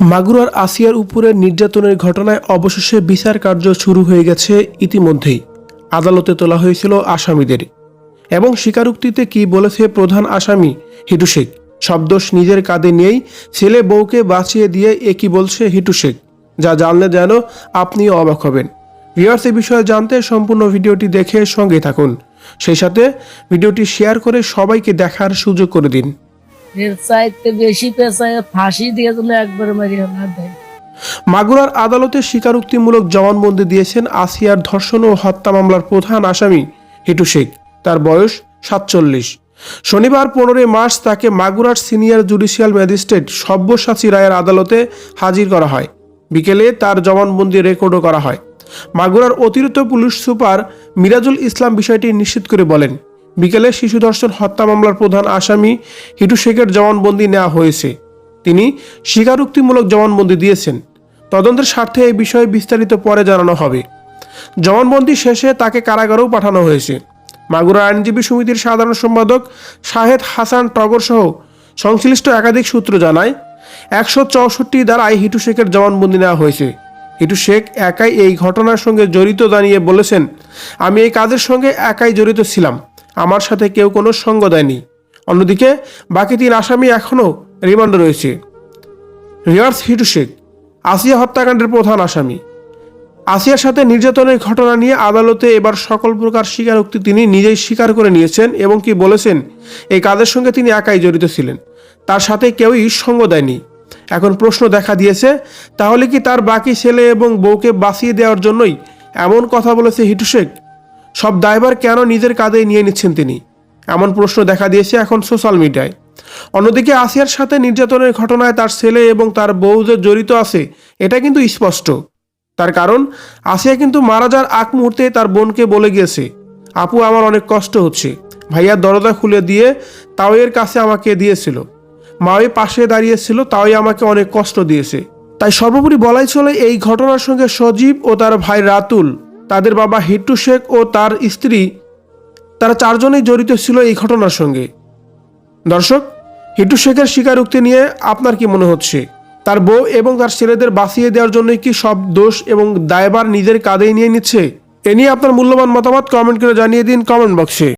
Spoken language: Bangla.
মাগুরার আসিয়ার উপরে নির্যাতনের ঘটনায় অবশেষে বিচার কার্য শুরু হয়ে গেছে। ইতিমধ্যেই আদালতে তোলা হয়েছিল আসামিদের এবং স্বীকারোক্তিতে কি বলেছে প্রধান আসামি হিটু শেখ। সব দোষ নিজের কাঁধে নিয়েই ছেলে বউকে বাঁচিয়ে দিয়ে একই বলছে হিটু শেখ, যা জানলে যেন আপনিও অবাক হবেন। ভিউয়ার্স, এই বিষয়ে জানতে সম্পূর্ণ ভিডিওটি দেখে সঙ্গে থাকুন, সেই সাথে ভিডিওটি শেয়ার করে সবাইকে দেখার সুযোগ করে দিন। ফাঁসি দিয়ে একবার মাগুরার আদালতে স্বীকারোক্তিমূলক জবানবন্দি দিয়েছেন আসিয়ার ধর্ষণ ও হত্যা মামলার প্রধান আসামি হিটু শেখ। তার বয়স 47। শনিবার 15 মার্চ তাকে মাগুরার সিনিয়র জুডিশিয়াল ম্যাজিস্ট্রেট সব্যসাচী রায়ের আদালতে হাজির করা হয়। বিকেলে তার জবানবন্দি রেকর্ডও করা হয়। মাগুরার অতিরিক্ত পুলিশ সুপার মিরাজুল ইসলাম বিষয়টি নিশ্চিত করে বলেন, বিকেলে শিশু ধর্ষণ হত্যা মামলার প্রধান আসামি হিটু শেখের জবানবন্দি নেওয়া হয়েছে। তিনি স্বীকারোক্তিমূলক জবানবন্দি দিয়েছেন। তদন্তের স্বার্থে এই বিষয়ে বিস্তারিত পরে জানানো হবে। জবানবন্দি শেষে তাকে কারাগারেও পাঠানো হয়েছে। মাগুরা আইনজীবী সমিতির সাধারণ সম্পাদক শাহেদ হাসান টগর সহ সংশ্লিষ্ট একাধিক সূত্র জানায়, 164 ধারায় হিটু শেখের জবানবন্দি নেওয়া হয়েছে। হিটু শেখ একাই এই ঘটনার সঙ্গে জড়িত জানিয়ে বলেছেন, আমি এই কাজের সঙ্গে একাই জড়িত ছিলাম, আমার সাথে কেউ কোনো সঙ্গ দেয়নি। অন্যদিকে বাকি 3 আসামি এখনও রিমান্ডে রয়েছে। রিয়ার্স হিটু শেখ আসিয়া হত্যাকাণ্ডের প্রধান আসামি। আসিয়ার সাথে নির্যাতনের ঘটনা নিয়ে আদালতে এবার সকল প্রকার স্বীকারোক্তি তিনি নিজেই স্বীকার করে নিয়েছেন এবং কি বলেছেন, এই কাজের সঙ্গে তিনি একাই জড়িত ছিলেন, তার সাথে কেউই সঙ্গ দেয়নি। এখন প্রশ্ন দেখা দিয়েছে, তাহলে কি তার বাকি ছেলে এবং বউকে বাঁচিয়ে দেওয়ার জন্যই এমন কথা বলেছে হিটু শেখ? সব দায়ভার কেন নিজের কাঁধে নিয়ে নিচ্ছেন তিনি? এমন প্রশ্ন দেখা দিয়েছে এখন সোশ্যাল মিডিয়ায়। অন্যদিকে আসিয়ার সাথে নির্যাতনের ঘটনায় তার ছেলে এবং তার বউ যে জড়িত আছে এটা কিন্তু স্পষ্ট। তার কারণ আসিয়া কিন্তু মারা যাওয়ার আগ মুহূর্তে তার বোনকে বলে গিয়েছে, আপু আমার অনেক কষ্ট হচ্ছে, ভাইয়া দরজা খুলে দিয়ে তাওয়ের কাছে আমাকে দিয়েছিল, মাওই পাশে দাঁড়িয়েছিল, তাওই আমাকে অনেক কষ্ট দিয়েছে। তাই সর্বোপরি বলাই চলে এই ঘটনার সঙ্গে সজীব ও তার ভাই রাতুল, তাদের বাবা হিটু শেখ ও তার স্ত্রী, তারা 4 জনেই জড়িত ছিল এই ঘটনার সঙ্গে। দর্শক, হিটু শেখের স্বীকারোক্তি নিয়ে আপনার কি মনে হচ্ছে? তার বউ এবং তার ছেলেদের বাঁচিয়ে দেওয়ার জন্য কি সব দোষ এবং দায়ভার নিজের কাঁধেই নিয়ে নিচ্ছে? এ নিয়ে আপনার মূল্যবান মতামত কমেন্ট করে জানিয়ে দিন কমেন্ট বক্সে।